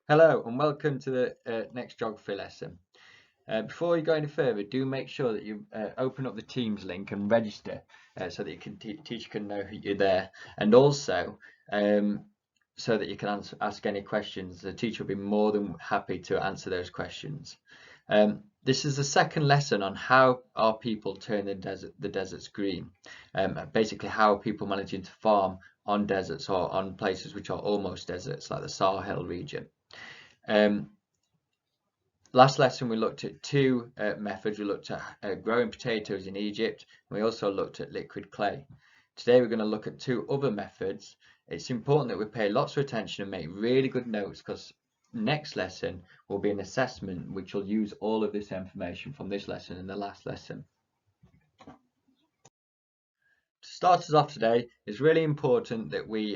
Hello and welcome to the next geography lesson. Before you go any further, do make sure that you open up the Teams link and register so that teacher can know you're there, and also so that you can ask any questions. The teacher will be more than happy to answer those questions. This is the second lesson on how our people turn the deserts green. Basically, how are people managing to farm on deserts or on places which are almost deserts, like the Sahel region. Last lesson we looked at two methods. We looked at growing potatoes in Egypt, and we also looked at liquid clay. Today we're going to look at two other methods. It's important that we pay lots of attention and make really good notes, because next lesson will be an assessment which will use all of this information from this lesson and the last lesson. To start us off today, it's really important that we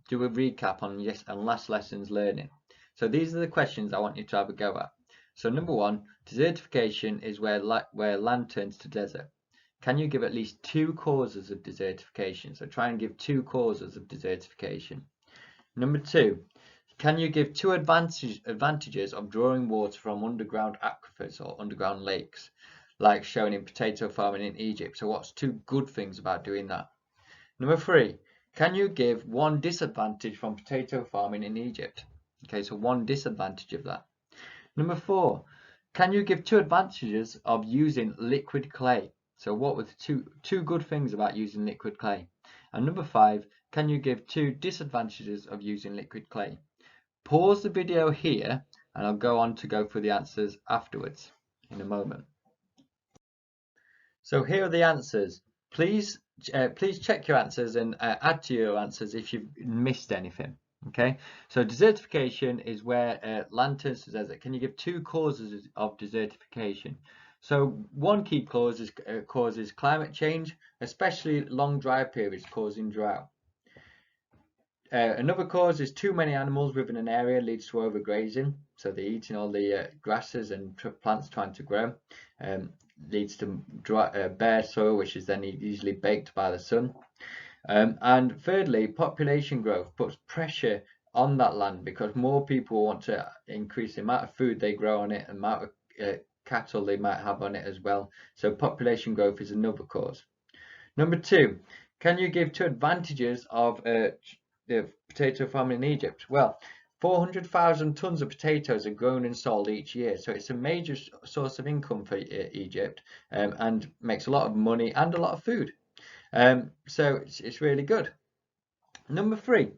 do a recap on last lesson's learning. So these are the questions I want you to have a go at. So number one, desertification is where land turns to desert. Can you give at least two causes of desertification? So try and give two causes of desertification. Number two, can you give two advantages of drawing water from underground aquifers or underground lakes, like shown in potato farming in Egypt? So what's two good things about doing that? Number three, can you give one disadvantage from potato farming in Egypt? Okay, so one disadvantage of that. Number four, can you give two advantages of using liquid clay? So what were the two good things about using liquid clay? And number five, can you give two disadvantages of using liquid clay? Pause the video here and I'll go on to go through the answers afterwards in a moment. So here are the answers. Please check your answers and add to your answers if you've missed anything. Okay, so desertification is where land turns to desert. Can you give two causes of desertification? So one key cause causes climate change, especially long dry periods causing drought. Another cause is too many animals within an area leads to overgrazing. So they're eating all the grasses and plants trying to grow. Leads to bare soil, which is then easily baked by the sun. And thirdly, population growth puts pressure on that land because more people want to increase the amount of food they grow on it, the amount of cattle they might have on it as well. So population growth is another cause. Number two, can you give two advantages of potato farming in Egypt? Well, 400,000 tons of potatoes are grown and sold each year, so it's a major source of income for Egypt, and makes a lot of money and a lot of food. So it's really good. Number three,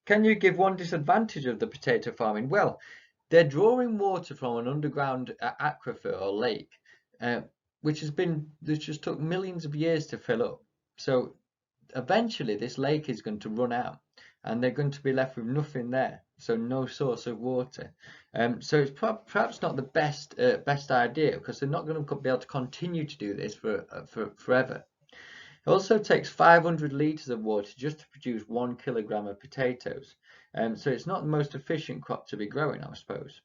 can you give one disadvantage of the potato farming? Well, they're drawing water from an underground aquifer or lake, which just took millions of years to fill up. So eventually this lake is going to run out and they're going to be left with nothing there, so no source of water. So it's perhaps not the best idea, because they're not going to be able to continue to do this for forever. It also takes 500 litres of water just to produce 1 kilogram of potatoes, so it's not the most efficient crop to be growing, I suppose.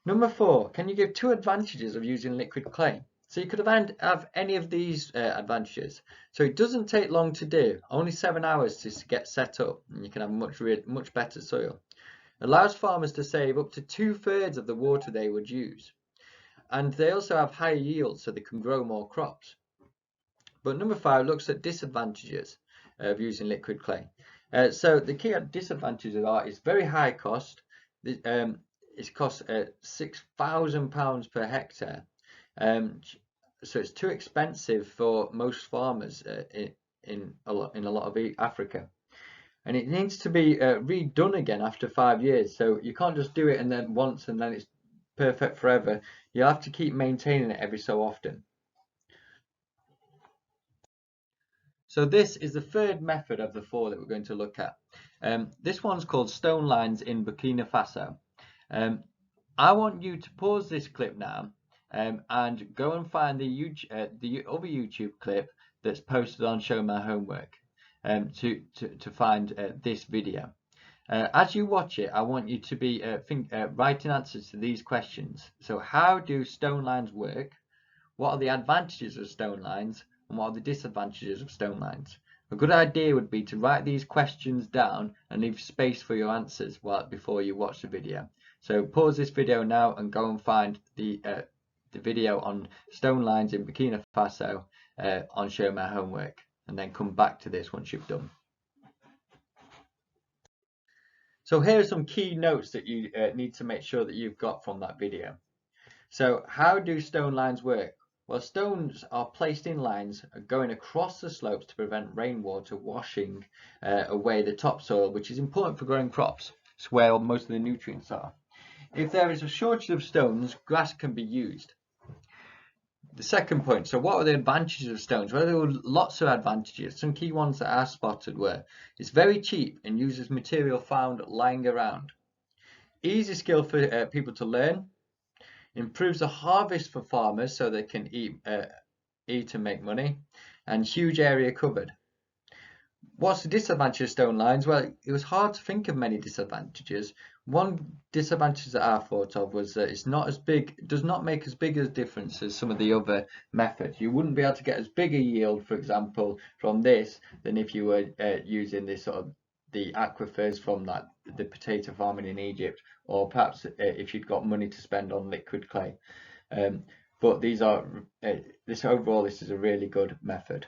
Number four, can you give two advantages of using liquid clay? So you could have any of these advantages. So it doesn't take long to do, only 7 hours to get set up, and you can have much better soil. Allows farmers to save up to 2/3 of the water they would use. And they also have higher yields, so they can grow more crops. But number five looks at disadvantages of using liquid clay. So the key disadvantages are it's very high cost. It costs £6,000 per hectare. So it's too expensive for most farmers in a lot of Africa, and it needs to be redone again after 5 years. So you can't just do it and then once and then it's perfect forever. You have to keep maintaining it every so often. So this is the third method of the four that we're going to look at. This one's called stone lines in Burkina Faso. I want you to pause this clip now and go and find the other YouTube clip that's posted on Show My Homework to find this video. As you watch it, I want you to be writing answers to these questions. So how do stone lines work? What are the advantages of stone lines? And what are the disadvantages of stone lines? A good idea would be to write these questions down and leave space for your answers before you watch the video. So pause this video now and go and find the video on stone lines in Burkina Faso on Show My Homework, and then come back to this once you've done. So here are some key notes that you need to make sure that you've got from that video. So how do stone lines work? Well, stones are placed in lines going across the slopes to prevent rainwater washing away the topsoil, which is important for growing crops. It's where most of the nutrients are. If there is a shortage of stones, grass can be used. The second point, so what are the advantages of stones? Well, there were lots of advantages. Some key ones that I spotted were: it's very cheap and uses material found lying around. Easy skill for people to learn. Improves the harvest for farmers so they can eat and make money. And huge area covered. What's the disadvantage of stone lines? Well, it was hard to think of many disadvantages. One disadvantage that I thought of was that it's not as big, it does not make as big a difference as some of the other methods. You wouldn't be able to get as big a yield, for example, from this than if you were using this sort of the aquifers from the potato farming in Egypt, or perhaps if you'd got money to spend on liquid clay. But these are this is a really good method.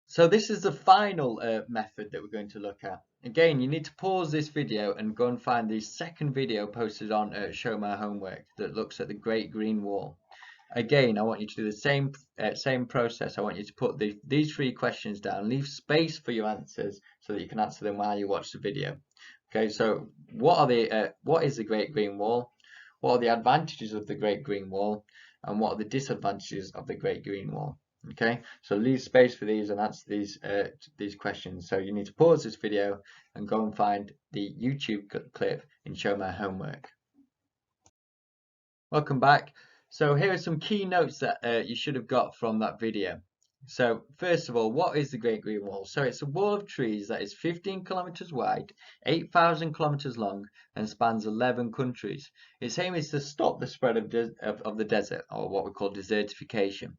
So this is the final method that we're going to look at. Again, you need to pause this video and go and find the second video posted on Show My Homework that looks at the Great Green Wall. Again, I want you to do the same process. I want you to put these 3 questions down, leave space for your answers so that you can answer them while you watch the video. Okay, so what is the Great Green Wall? What are the advantages of the Great Green Wall? And what are the disadvantages of the Great Green Wall? Okay, so leave space for these and answer these questions. So you need to pause this video and go and find the YouTube clip in Show My Homework. Welcome back. So here are some key notes that you should have got from that video. So first of all, what is the Great Green Wall? So it's a wall of trees that is 15 kilometers wide, 8,000 kilometers long, and spans 11 countries. Its aim is to stop the spread of the desert, or what we call desertification.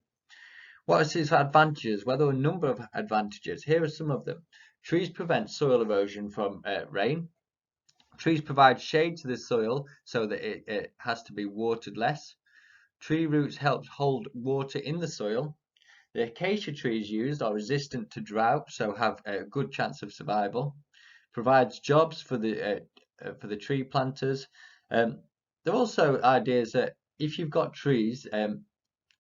What are its advantages? Well, there are a number of advantages. Here are some of them. Trees prevent soil erosion from rain. Trees provide shade to the soil so that it has to be watered less. Tree roots help hold water in the soil. The acacia trees used are resistant to drought, so have a good chance of survival. Provides jobs for the tree planters. There are also ideas that if you've got trees,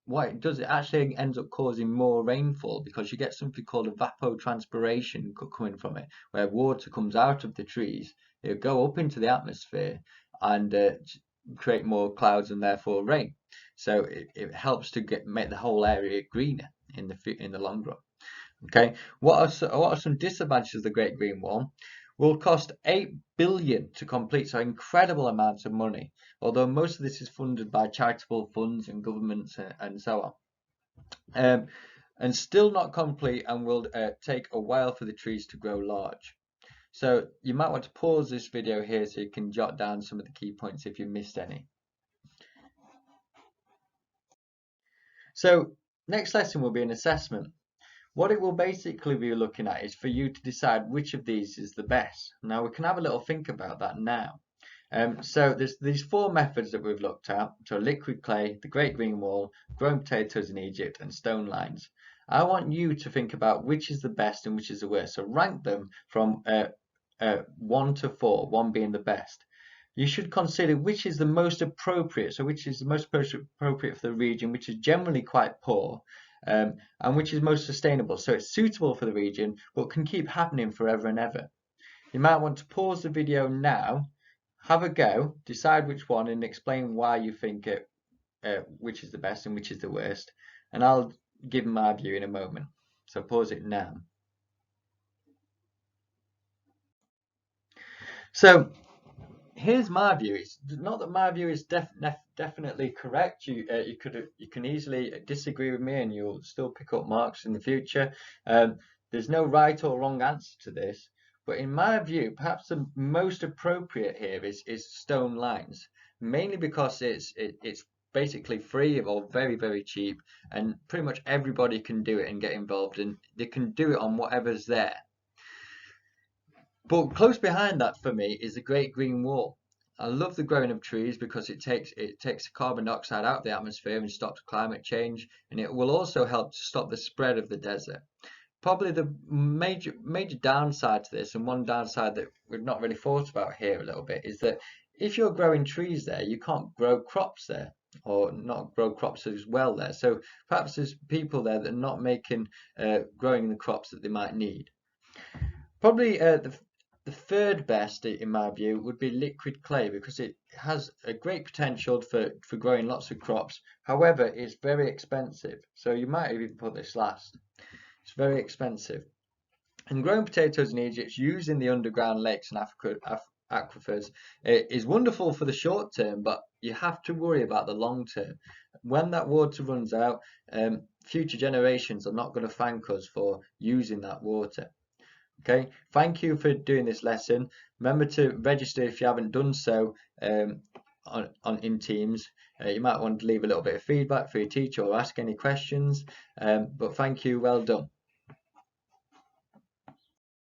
what it does, it actually ends up causing more rainfall because you get something called evapotranspiration coming from it, where water comes out of the trees, it'll go up into the atmosphere and create more clouds and therefore rain. So it helps to make the whole area greener in the long run. Okay, what are some disadvantages of the Great Green Wall? Will cost 8 billion to complete, so incredible amounts of money, although most of this is funded by charitable funds and governments and so on, and still not complete, and will take a while for the trees to grow large. So you might want to pause this video here so you can jot down some of the key points if you missed any. So next lesson will be an assessment. What it will basically be looking at is for you to decide which of these is the best. Now we can have a little think about that now. So there's these 4 methods that we've looked at. So liquid clay, the Great Green Wall, growing potatoes in Egypt, and stone lines. I want you to think about which is the best and which is the worst. So rank them from 1 to 4, 1 being the best. You should consider which is the most appropriate. So which is the most appropriate for the region, which is generally quite poor. And which is most sustainable, so it's suitable for the region but can keep happening forever and ever. You might want to pause the video now, have a go, decide which one and explain why you think which is the best and which is the worst, and I'll give my view in a moment. So pause it now. So here's my view. It's not that my view is definitely correct. You can easily disagree with me and you'll still pick up marks in the future. There's no right or wrong answer to this, but in my view, perhaps the most appropriate here is stone lines, mainly because it's basically free or very, very cheap, and pretty much everybody can do it and get involved, and they can do it on whatever's there. But close behind that for me is the Great Green Wall. I love the growing of trees because it takes carbon dioxide out of the atmosphere and stops climate change, and it will also help to stop the spread of the desert. Probably the major downside to this, and one downside that we've not really thought about here a little bit, is that if you're growing trees there, you can't grow crops there, or not grow crops as well there. So perhaps there's people there that are not making growing the crops that they might need. Probably the third best, in my view, would be liquid clay, because it has a great potential for growing lots of crops. However, it's very expensive, so you might even put this last. It's very expensive. And growing potatoes in Egypt using the underground lakes and aquifers is wonderful for the short term, but you have to worry about the long term. When that water runs out, future generations are not going to thank us for using that water. Okay, thank you for doing this lesson. Remember to register if you haven't done so in Teams. You might want to leave a little bit of feedback for your teacher or ask any questions. But thank you, well done.